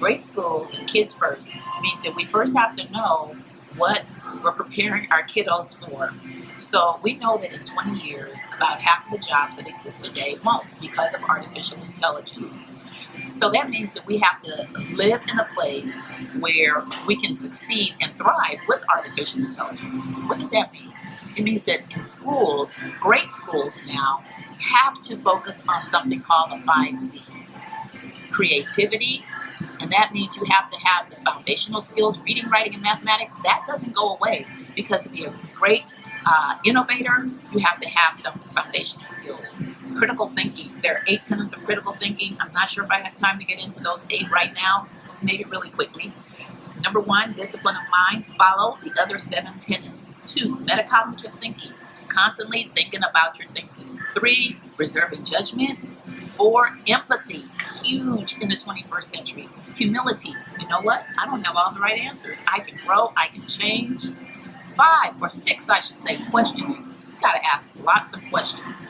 great schools and kids first means that we first have to know what we're preparing our kiddos for. So we know that in 20 years, about half of the jobs that exist today won't because of artificial intelligence. So that means that we have to live in a place where we can succeed and thrive with artificial intelligence. What does that mean? It means that in schools, great schools now, have to focus on something called the 5 C's. Creativity, and that means you have to have the foundational skills, reading, writing, and mathematics. That doesn't go away because to be a great innovator, you have to have some foundational skills. Critical thinking. There are 8 tenets of critical thinking. I'm not sure if I have time to get into those 8 right now. Maybe really quickly. Number 1, discipline of mind. Follow the other 7 tenets. 2, metacognitive thinking. Constantly thinking about your thinking. 3, reserving judgment. 4, empathy. Huge in the 21st century. Humility. You know what? I don't have all the right answers. I can grow. I can change. 5 or 6, I should say, questioning. You got to ask lots of questions.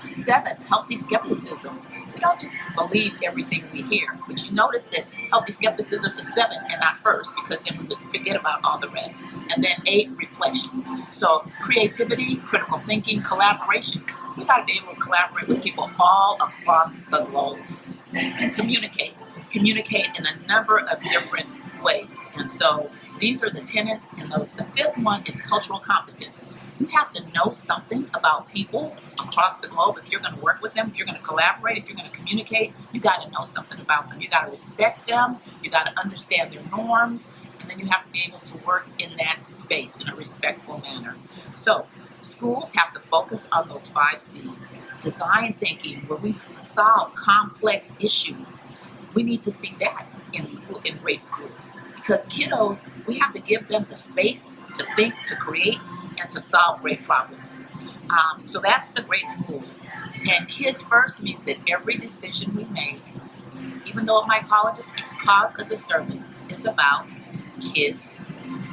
7, healthy skepticism. We don't just believe everything we hear, but you notice that healthy skepticism is 7 and not first, because then we would forget about all the rest. And then 8, reflection. So creativity, critical thinking, collaboration. We got to be able to collaborate with people all across the globe and communicate in a number of different ways. And so these are the tenets, and the 5th one is cultural competence. You have to know something about people across the globe. If you're going to work with them, if you're going to collaborate, if you're going to communicate, you got to know something about them. You got to respect them. You got to understand their norms, and then you have to be able to work in that space in a respectful manner. So schools have to focus on those 5 C's. Design thinking, where we solve complex issues. We need to see that in school, in great schools. Because kiddos, we have to give them the space to think, to create, and to solve great problems. So that's the great schools. And kids first means that every decision we make, even though it might cause a disturbance, is about kids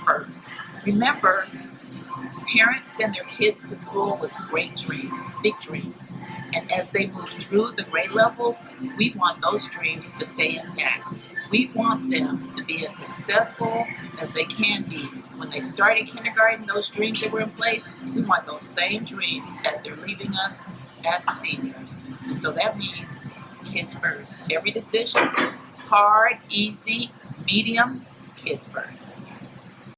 first. Remember, parents send their kids to school with great dreams, big dreams. And as they move through the grade levels, we want those dreams to stay intact. We want them to be as successful as they can be. When they started kindergarten, those dreams that were in place, we want those same dreams as they're leaving us as seniors. And so that means kids first. Every decision, hard, easy, medium, kids first.